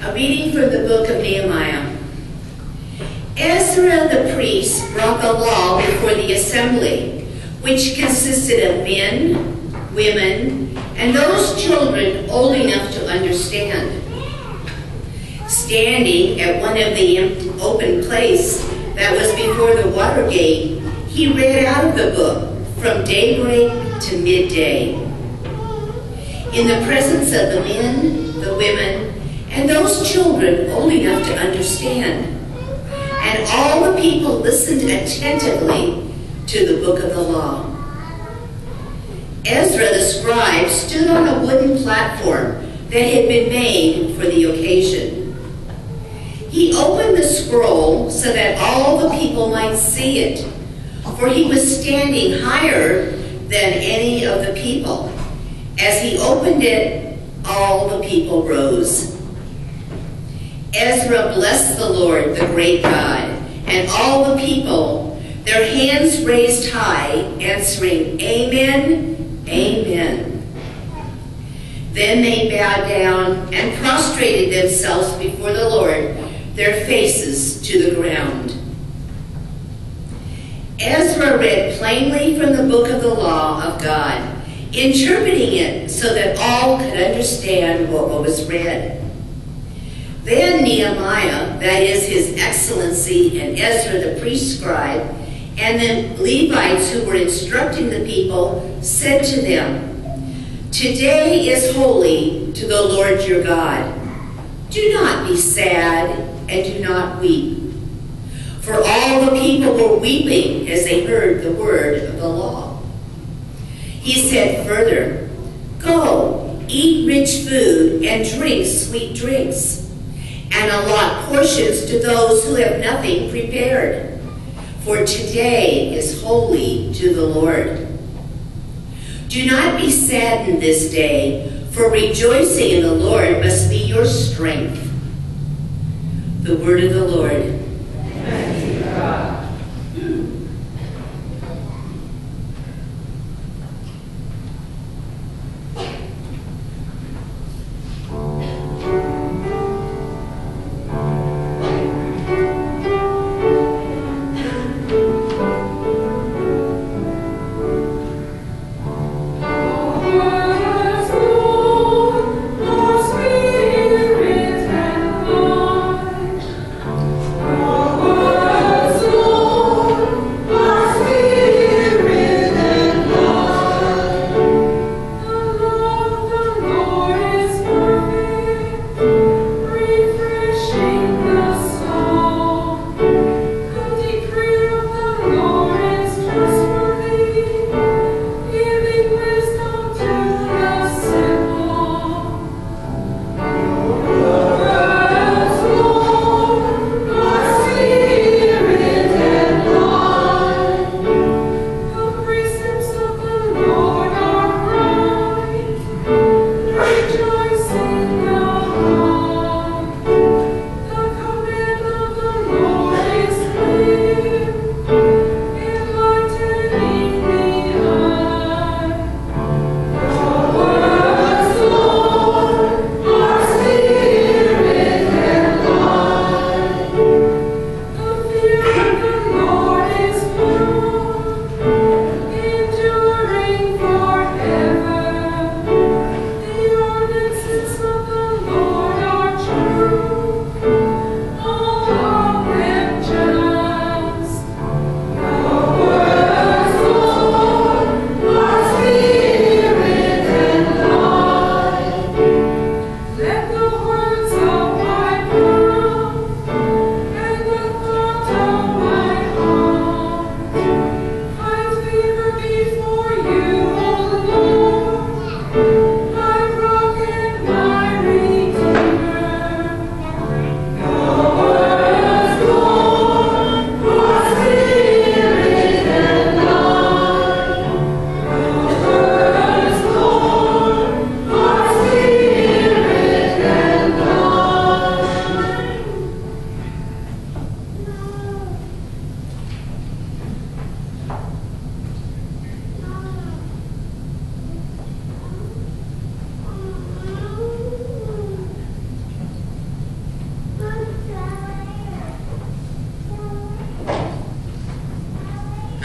A reading from the book of Nehemiah. Ezra the priest brought the law before the assembly, which consisted of men, women, and those children old enough to understand. Standing at one of the open place that was before the water gate, he read out of the book from daybreak to midday. In the presence of the men, the women, and those children old enough to understand. And all the people listened attentively to the book of the law. Ezra the scribe stood on a wooden platform that had been made for the occasion. He opened the scroll so that all the people might see it, for he was standing higher than any of the people. As he opened it, all the people rose. Ezra blessed the Lord, the great God, and all the people, their hands raised high, answering, Amen, Amen. Then they bowed down and prostrated themselves before the Lord, their faces to the ground. Ezra read plainly from the book of the law of God, interpreting it so that all could understand what was read. Then Nehemiah, that is his excellency, and Ezra the priest scribe, and the Levites who were instructing the people, said to them, Today is holy to the Lord your God. Do not be sad and do not weep. For all the people were weeping as they heard the word of the law. He said further, Go, eat rich food and drink sweet drinks, and allot portions to those who have nothing prepared. For today is holy to the Lord. Do not be saddened this day, for rejoicing in the Lord must be your strength. The word of the Lord. Thanks be to God. Thank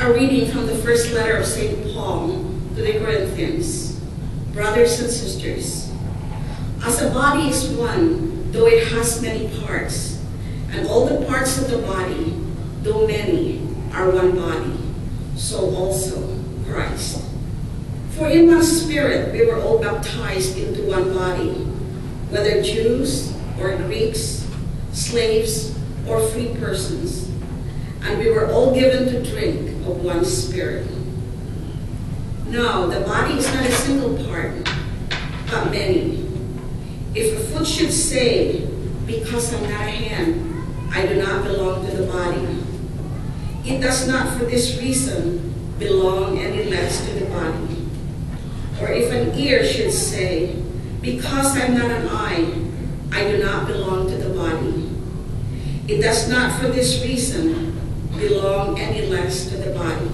A reading from the first letter of St. Paul to the Corinthians. Brothers and sisters, as a body is one, though it has many parts, and all the parts of the body, though many, are one body, so also Christ. For in one Spirit we were all baptized into one body, whether Jews or Greeks, slaves or free persons, and we were all given to drink of one Spirit. Now, the body is not a single part, but many. If a foot should say, because I'm not a hand, I do not belong to the body, it does not for this reason belong any less to the body. Or if an ear should say, because I'm not an eye, I do not belong to the body, it does not for this reason belong any less to the body.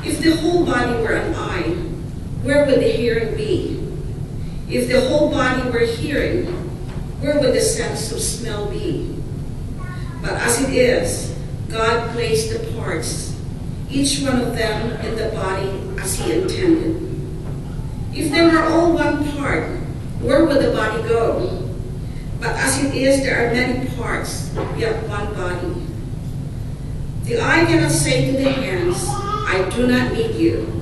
If the whole body were an eye, where would the hearing be? If the whole body were hearing, where would the sense of smell be? But as it is, God placed the parts, each one of them in the body as he intended. If they were all one part, where would the body go? But as it is, there are many parts, yet one body. The eye cannot say to the hands, I do not need you,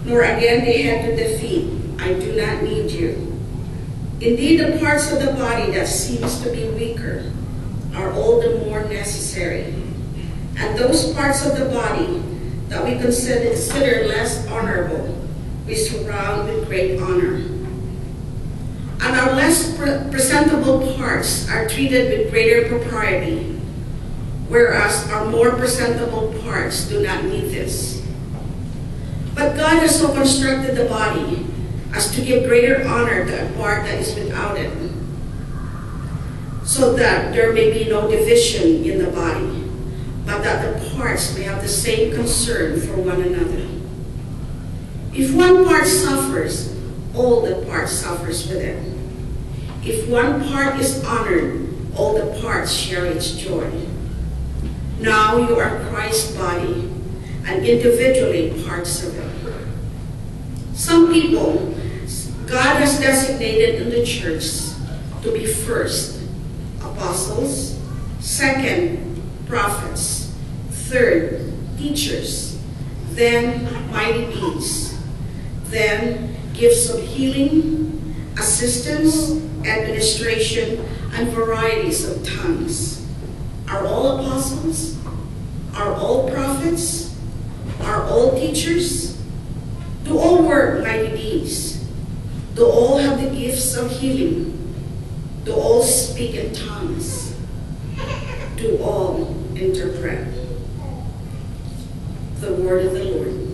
nor again the head to the feet, I do not need you. Indeed, the parts of the body that seems to be weaker are all the more necessary. And those parts of the body that we consider less honorable, we surround with great honor. And our less presentable parts are treated with greater propriety, whereas our more presentable parts do not need this. But God has so constructed the body as to give greater honor to a part that is without it, so that there may be no division in the body, but that the parts may have the same concern for one another. If one part suffers, all the parts suffers with it. If one part is honored, all the parts share its joy. Now you are Christ's body, and individually parts of it. Some people God has designated in the church to be first, apostles, second, prophets, third, teachers, then mighty deeds, then gifts of healing, assistance, administration, and varieties of tongues. Are all apostles? Are all prophets? Are all teachers? Do all work mighty deeds? Do all have the gifts of healing? Do all speak in tongues? Do all interpret? The word of the Lord.